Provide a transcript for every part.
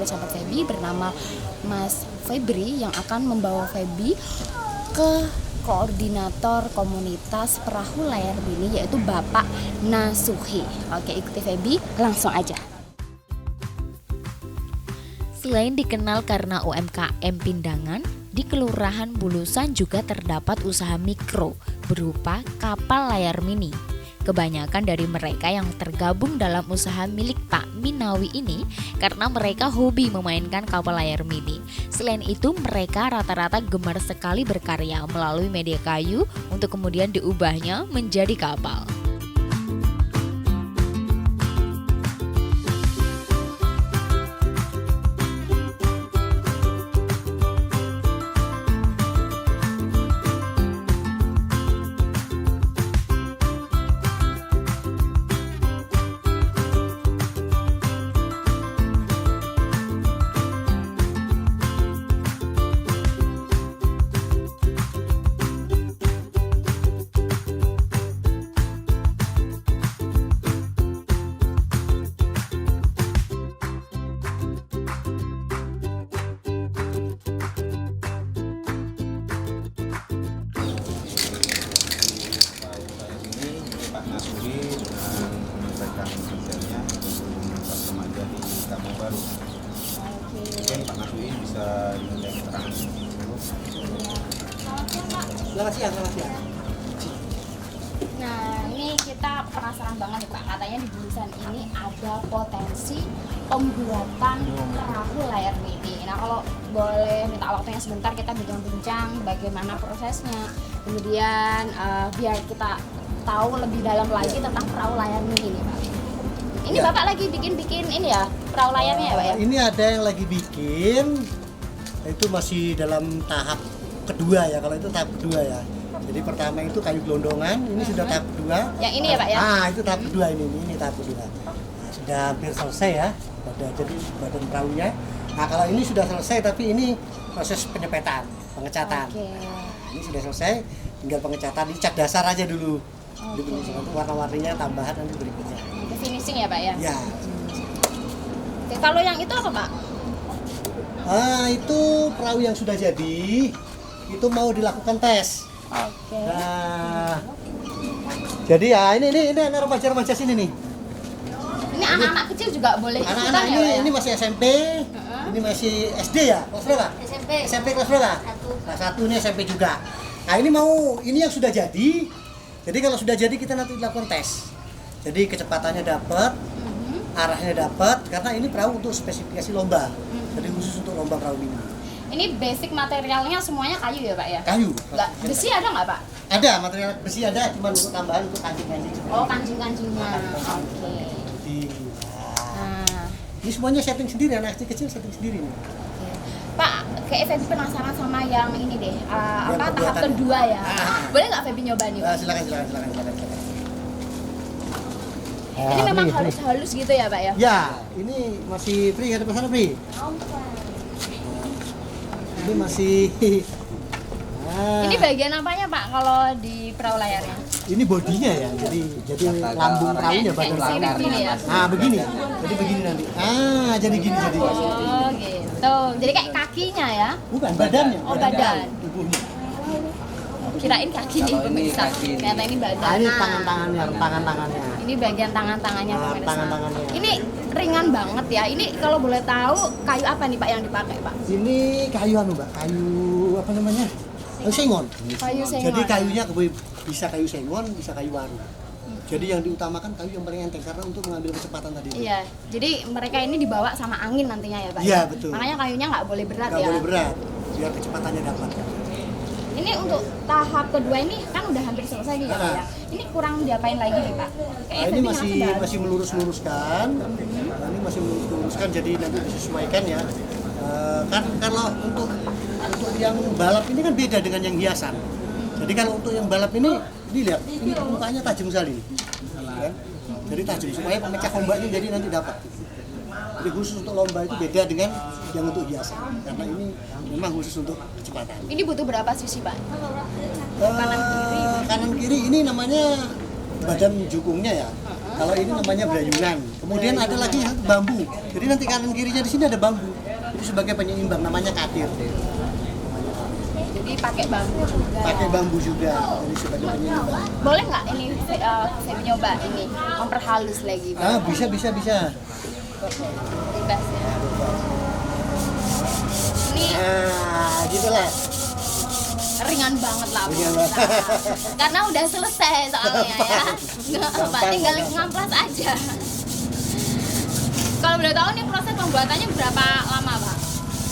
sahabat Feby bernama Mas Febri yang akan membawa Feby ke koordinator komunitas perahu layar mini yaitu Bapak Nasuhi. Oke, ikuti Feby langsung aja. Selain dikenal karena UMKM Pindangan, di Kelurahan Bulusan juga terdapat usaha mikro berupa kapal layar mini. Kebanyakan dari mereka yang tergabung dalam usaha milik Pak Minawi ini karena mereka hobi memainkan kapal layar mini. Selain itu, mereka rata-rata gemar sekali berkarya melalui media kayu untuk kemudian diubahnya menjadi kapal. Mungkin Pak Nasuhi bisa diminta keterangan dulu. Selamat siang. Nah, ini kita penasaran banget nih Pak, katanya di Bulusan ini ada potensi pembuatan perahu layar mini. Nah, kalau boleh minta waktunya sebentar kita bincang-bincang bagaimana prosesnya. Kemudian biar kita tahu lebih dalam lagi tentang perahu layar mini nih Pak. Ini Ya. Bapak lagi bikin ini ya, perahu layarnya ya Pak ya? Ini ada yang lagi bikin, itu masih dalam tahap kedua ya. Kalau itu tahap kedua ya. Jadi pertama itu kayu gelondongan, ini sudah tahap kedua. Yang ini ya Pak ya? Itu tahap kedua ini tahap kedua. Nah, sudah hampir selesai ya. Jadi badan perahunya. Nah kalau ini sudah selesai, tapi ini proses penyepetan, pengecatan. Oke. Nah, ini sudah selesai, tinggal pengecatan. Ini cat dasar aja dulu. Jadi untuk warna-warninya tambahan nanti berikutnya. Itu finishing ya Pak ya? Ya. Oke, kalau yang itu apa Pak? Itu perahu yang sudah jadi, itu mau dilakukan tes. Oke. Nah, jadi ya ini anak remaja sini nih. Ini anak-anak kecil juga boleh ikutan Anak-anak ya Pak ya? ini masih SMP, ini masih SD ya, kelas berapa? SMP kelas berapa? Kelas 1 ini SMP juga. Nah ini yang sudah jadi. Jadi kalau sudah jadi kita nanti lakukan tes. Jadi kecepatannya dapat, arahnya dapat, karena ini perahu untuk spesifikasi lomba. Jadi khusus untuk lomba perahu mini. Ini basic materialnya semuanya kayu ya Pak ya? Kayu. Nggak, besi ada nggak Pak? Ada, material besi ada, cuma untuk tambahan untuk kancing-kancing. Oh, kancing-kancingnya. Oke. Nah, Ini semuanya setting sendiri, anak kecil setting sendiri nih. oke. Pak, kayak Feby penasaran sama yang ini deh, apa tahap pembuatan. kedua ya? Boleh nggak Feby nyoba nih Pak? Silakan. Ini memang halus-halus gitu ya Pak ya? Ya, ini masih free, ada pesan free. Ini masih. Ini bagian apanya Pak kalau di perahu layarnya? Ini bodinya ya, jadi lambung perahunya, badan Kayak sirip perahunya. gini ya? Nah begini, jadi begini nanti. Jadi gini jadi. Oh gitu. Jadi kayak kakinya ya? Bukan badannya. Oh, badan. Tubuhnya. Kirain kaki nih pemirsa. Ternyata ini badan. Ini Nah, tangan-tangannya. ini bagian tangannya pemirsa. Tangan-tangannya. Ini ringan banget ya. Ini kalau boleh tahu kayu apa nih Pak yang dipakai Pak? Ini kayu Mbak, kayu apa namanya? Kayu sengon. Kayu sengon. Jadi kayunya bisa kayu sengon, bisa kayu waru. Jadi yang diutamakan kayu yang paling enteng karena untuk mengambil kecepatan tadi. Iya. Jadi mereka ini dibawa sama angin nantinya ya Pak? Iya, betul. Makanya kayunya nggak boleh berat Nggak ya? boleh berat, biar kecepatannya dapat. Ini untuk tahap kedua ini kan udah hampir selesai nih ya Pak ya? Ini kurang diapain lagi nih Pak? Nah, ini masih melurus-luruskan. Ini masih melurus-luruskan, jadi nanti disesuaikan ya. Kan kalau untuk yang balap ini kan beda dengan yang hiasan. Jadi kalau untuk yang balap ini lihat, ini mukanya tajam sekali. Kan? Jadi tajam supaya pemecah ombaknya jadi nanti dapat. Jadi khusus untuk lomba itu beda dengan yang untuk hiasan. Karena ini memang khusus untuk kecepatan. Ini butuh berapa sisi Pak? Kanan kiri ini namanya badan jukungnya ya. Kalau ini namanya brayungan. Kemudian ada lagi yang bambu. Jadi nanti kanan kirinya di sini ada bambu. Itu sebagai penyeimbang, namanya katir. Jadi pakai bambu juga. Pakai bambu juga. Jadi sebagai penyeimbang. Boleh nggak ini saya mencoba ini memperhalus lagi? Ah, bisa. Bebas ya. Ini Nah, gitulah. ringan banget lah. Ringan Bu. banget. Karena udah selesai soalnya ya. Nggak, Pak, tinggal ngamplas aja. Kalau boleh tahu nih proses pembuatannya berapa lama, Pak?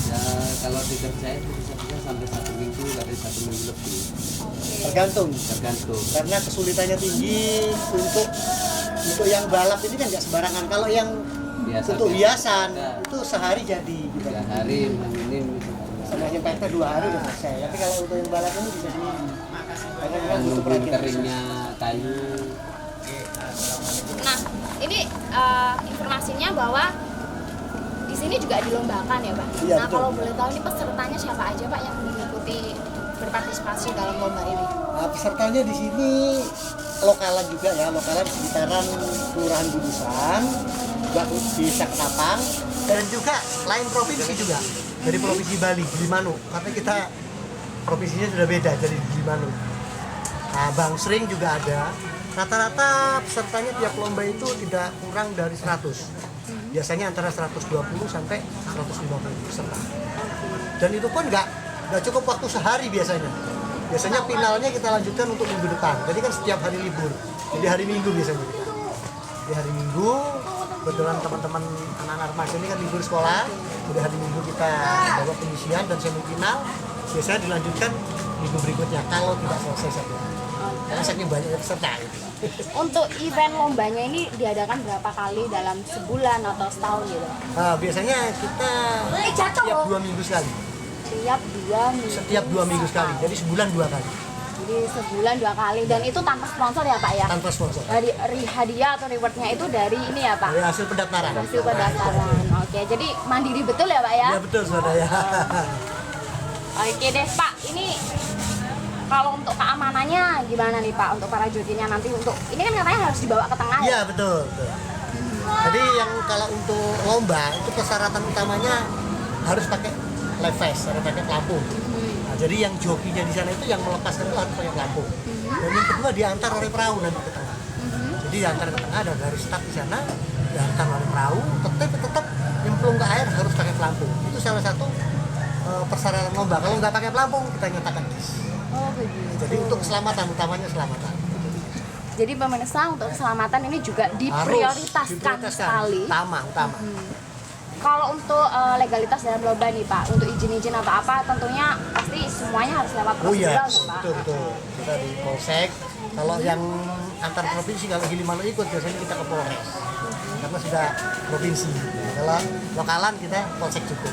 Ya, kalau dikerjain bisa sampai 1 minggu, dari 1 minggu lebih. Tergantung. Tergantung. Karena kesulitannya tinggi untuk yang balap ini kan nggak sembarangan. Kalau yang untuk hiasan ya, itu sehari jadi. Gitu. 3 hari ini Sama yang pempek 2 hari udah selesai. Tapi kalau untuk yang balap ini bisa seminggu. Karena memang butuh nungguin perhatian keringnya kayu. Nah, ini informasinya bahwa di sini juga dilombakan ya, Pak. Iya, Nah, betul. kalau boleh tahu ini pesertanya siapa aja, Pak, yang mengikuti berpartisipasi dalam lomba ini? Nah, pesertanya di sini lokalan juga ya, lokalan sekitaran Kelurahan Budusan, juga Desa Ketapang, dan juga lain provinsi juga dari provinsi Bali, Gilimanuk. Karena kita provinsinya sudah beda dari Gilimanuk. Nah, Bang Sering juga ada. Rata-rata pesertanya tiap lomba itu tidak kurang dari 100. Biasanya antara 120 sampai 150 peserta. Dan itu pun nggak cukup waktu sehari biasanya. Biasanya finalnya kita lanjutkan untuk minggu depan. Jadi kan setiap hari libur. Jadi hari Minggu biasanya kita. Di hari Minggu, kebetulan teman-teman anak-anak remaja ini kan libur sekolah. Jadi hari Minggu kita bawa penyisian dan semifinal. Biasanya dilanjutkan minggu berikutnya kalau tidak selesai satu. Karena saking banyaknya peserta. Gitu. Untuk event lombanya ini diadakan berapa kali dalam sebulan atau setahun gitu? Nah, biasanya kita setiap 2 minggu sekali. Setiap 2 minggu. Setiap 2 minggu sekali. Jadi sebulan 2 kali. Jadi sebulan 2 kali dan itu tanpa sponsor ya, Pak ya? Tanpa sponsor. Dari hadiah atau rewardnya itu dari ini ya, Pak? Dari hasil pendaftaran. Hasil pendaftaran. Oke, jadi mandiri betul ya, Pak ya? Ya betul saudara ya. Oke deh, Pak. Ini kalau untuk keamanannya gimana nih, Pak, untuk para jokinya nanti untuk ini kan katanya harus dibawa ke tengah ya? Iya betul. Jadi yang kalau untuk lomba itu persyaratan utamanya harus pakai live vest, harus pakai pelampung. Nah, jadi yang jokinya di sana itu yang melepaskan itu harus pakai pelampung. Dan yang kedua diantar oleh perahu nanti ke tengah. Jadi diantar ke tengah dan dari start di sana diantar oleh perahu, tetap nyemplung ke air harus pakai pelampung. Itu salah satu persyaratan lomba. Kalau nggak pakai pelampung kita nyatakan dis. Oh, begitu. Jadi untuk keselamatan utamanya keselamatan. Jadi pemirsa untuk keselamatan ini juga diprioritaskan sekali. Utama. Kalau untuk legalitas dalam lomba nih, Pak, untuk izin-izin atau apa tentunya pasti semuanya harus lewat Oh iya, prosedural, Pak. betul. Kita di Polsek. Kalau yang antar provinsi kalau Gilimanuk ikut biasanya kita ke Polres. Karena sudah provinsi. Kalau lokalan kita Polsek cukup.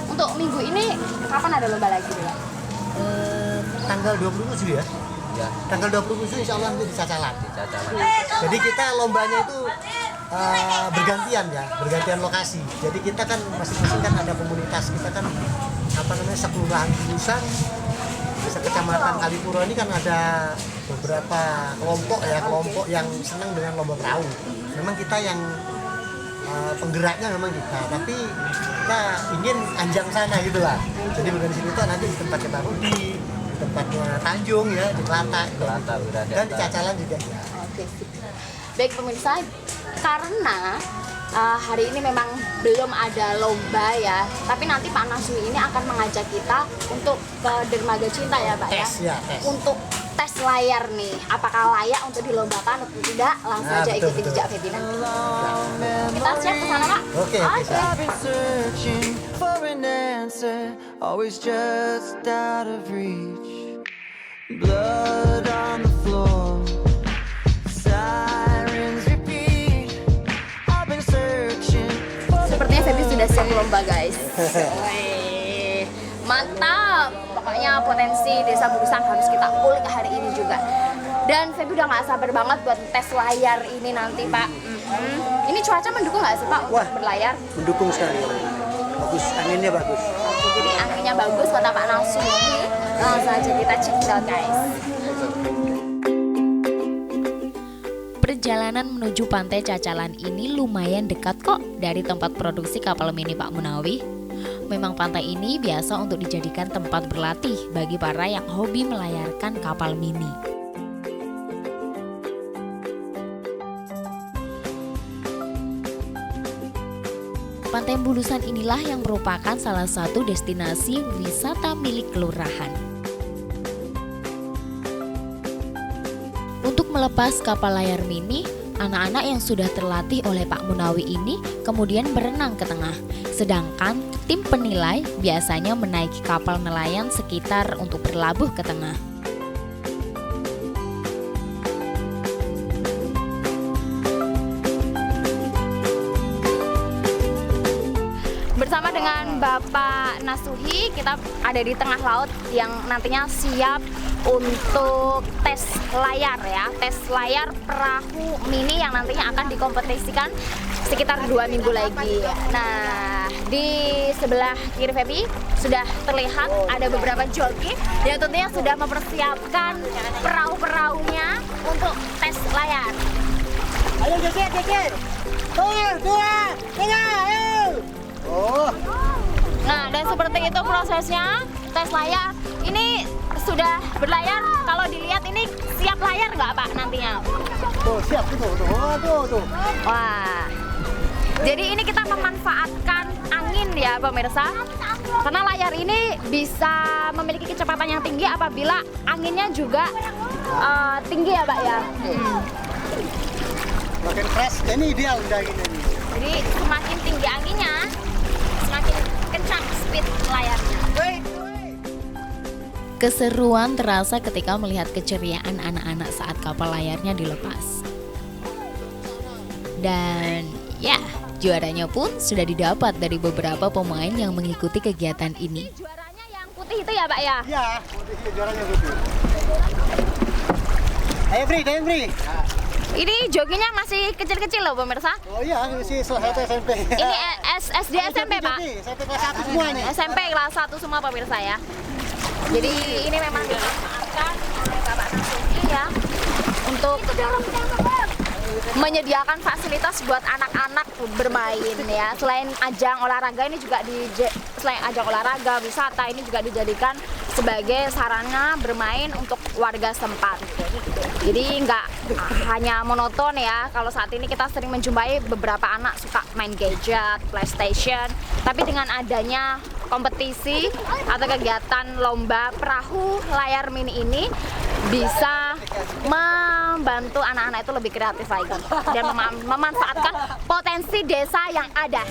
Untuk minggu ini kapan ada lomba lagi, Pak? Tanggal 27 ya. Ya, Tanggal 27 insya Allah nanti di Cacalan. cacalan. Jadi kita lombanya itu bergantian lokasi. Jadi kita kan masing-masing kan ada komunitas, kita kan sekelurahan Budusan, sekecamatan Kalipuro ini kan ada beberapa kelompok yang senang dengan lomba perahu. Memang kita yang penggeraknya memang kita, tapi kita ingin anjang sana gitu lah. Jadi bukan di sini tuh nanti di tempatnya Pak Rudi, di tempatnya Tanjung ya, di Kelata, dan di Cacalan juga. Oke. Baik pemirsa, karena hari ini memang belum ada lomba ya, tapi nanti Pak Nasmi ini akan mengajak kita untuk ke Dermaga Cinta ya, Pak Tes. Untuk tes layar nih, apakah layak untuk dilombakan atau tidak? Langsung aja ikuti jejak Ferdinand. Kita siap ke sana, Pak? Oke. I've been searching for an answer, always just out of reach. Blood on the floor, sirens repeat. I've been searching for Sepertinya Feby sudah siap lomba, guys. Wih, mantap. Pokoknya potensi Desa Budusan harus kita ulik hari ini juga. Dan Feby udah gak sabar banget buat tes layar ini nanti, Pak. Ini cuaca mendukung nggak sih, Pak, untuk Wah. berlayar? Mendukung sekali. Bagus, anginnya bagus. Oke, jadi anginnya bagus kata Pak Nasmi. Langsung aja kita check it out, guys. Perjalanan menuju pantai Cacalan ini lumayan dekat kok dari tempat produksi kapal mini Pak Munawi. Memang pantai ini biasa untuk dijadikan tempat berlatih bagi para yang hobi melayarkan kapal mini. Pantai Bulusan inilah yang merupakan salah satu destinasi wisata milik kelurahan. Untuk melepas kapal layar mini, anak-anak yang sudah terlatih oleh Pak Munawi ini kemudian berenang ke tengah. Sedangkan tim penilai biasanya menaiki kapal nelayan sekitar untuk berlabuh ke tengah. Bersama dengan Bapak Nasuhi, kita ada di tengah laut yang nantinya siap untuk tes layar ya, tes layar perahu mini yang nantinya akan dikompetisikan sekitar 2 minggu lagi. Nah, di sebelah kiri Feby sudah terlihat ada beberapa joki yang tentunya sudah mempersiapkan perahu-perahunya untuk tes layar. Ayo geser. 1, 2, 3, ayo. Oh. Nah, dan seperti itu prosesnya tes layar. Ini sudah berlayar, kalau dilihat ini siap layar nggak Pak nantinya? Tuh, siap tuh. Wah, jadi ini kita memanfaatkan angin ya pemirsa. Karena layar ini bisa memiliki kecepatan yang tinggi apabila anginnya juga tinggi ya Pak ya. Makin fresh, ini ideal udah gini nih. Jadi semakin tinggi anginnya, semakin kencang speed layarnya. Keseruan terasa ketika melihat keceriaan anak-anak saat kapal layarnya dilepas. Dan ya, juaranya pun sudah didapat dari beberapa pemain yang mengikuti kegiatan ini. Juaranya yang putih itu ya Pak ya? Iya, juaranya gitu. Ayo Fri. Ini joginya masih kecil-kecil loh pemirsa. Oh iya, ini salah satu SMP. Ini SD SMP Pak? SMP kelas 1 semua nih. SMP kelas 1 semua pemirsa ya. Jadi ini memang dimanfaatkan oleh Bapak Nasuhi ya untuk menyediakan fasilitas buat anak-anak bermain ya. Selain ajang olahraga ini juga selain ajang olahraga wisata ini juga dijadikan sebagai sarana bermain untuk warga setempat. Jadi nggak hanya monoton ya. Kalau saat ini kita sering menjumpai beberapa anak suka main gadget, PlayStation, tapi dengan adanya kompetisi atau kegiatan lomba perahu layar mini ini bisa membantu anak-anak itu lebih kreatif lagi dan memanfaatkan potensi desa yang ada.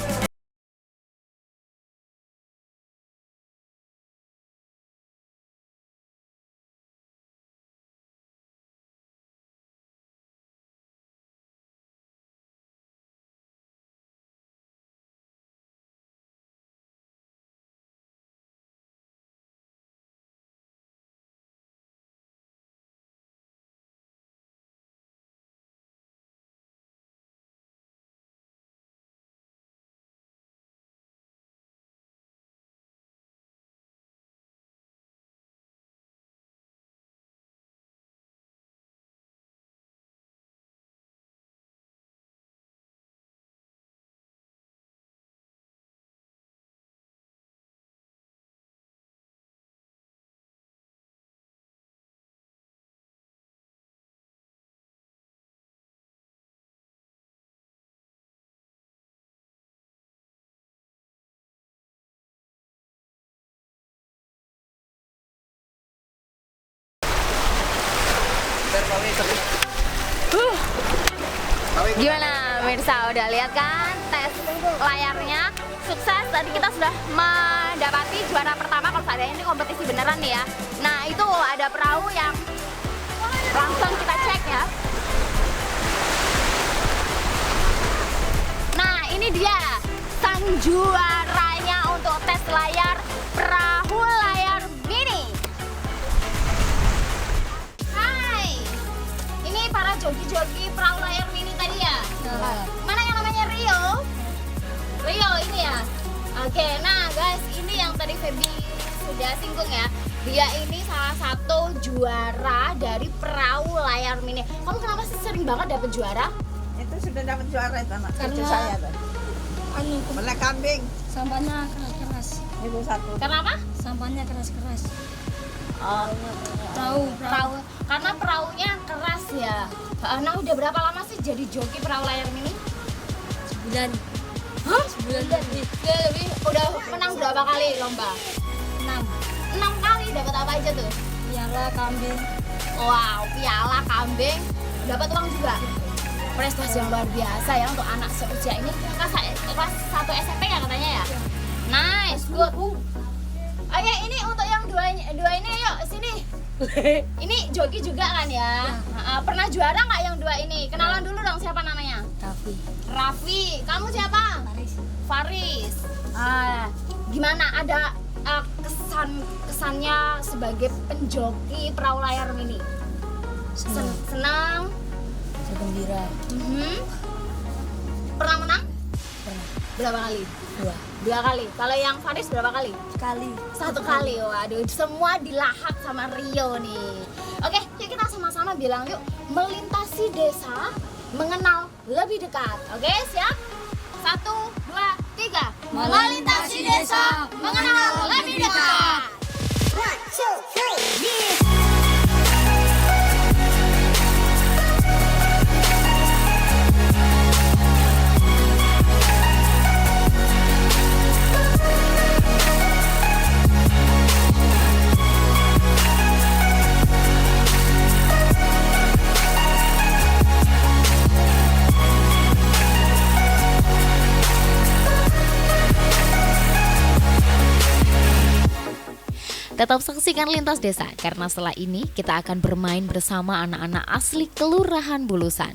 Gimana Mirsa, udah lihat kan tes layarnya sukses. Tadi kita sudah mendapati juara pertama. Kalau seadanya ini kompetisi beneran nih ya. Nah itu ada perahu yang langsung kita cek ya. Nah ini dia sang juaranya untuk tes layar perahu layar mini. Hai, ini para joki-joki perahu layar mini tadi ya. Mana yang namanya Rio? Rio ini ya. Oke, nah guys, ini yang tadi Feby sudah singgung ya. Dia ini salah satu juara dari perahu layar mini. Kamu kenapa sih sering banget dapet juara? Itu sudah dapat juara itu anak cucu Karena- saya tuh. anu Melek kambing sampahnya keras-keras, itu satu. Kenapa? sampahnya keras-keras. Oh, Perahu perahu. Karena perahunya keras ya. Nah, udah berapa lama sih jadi joki perahu layar mini? sebulan. Hah? Sebulan lebih. Udah lebih. Udah menang berapa kali lomba? 6 6 kali. Dapat apa aja tuh? piala kambing. Wow, piala kambing. Dapat uang juga. Prestasi yang luar biasa ya untuk anak seusia ini. Kelas 1 SMP ya katanya ya? Nice, good. Oke, ini untuk yang dua ini yuk sini. Ini joki juga kan ya? Pernah juara nggak yang dua ini? Kenalan dulu dong, siapa namanya? Tapi Raffi. Kamu siapa? Faris. Gimana ada kesannya sebagai penjoki perahu layar mini? Senang. gembira. Pernah menang? Pernah. Berapa kali? 2 kali. Kalau yang Faris berapa kali? Sekali. 1 kali. Waduh, semua dilahap sama Rio nih. Oke, yuk kita sama-sama bilang yuk, melintasi desa, mengenal lebih dekat. Oke, siap? 1, 2, 3. Melintasi desa, mengenal lebih dekat. Tetap saksikan Lintas Desa karena setelah ini kita akan bermain bersama anak-anak asli Kelurahan Bulusan.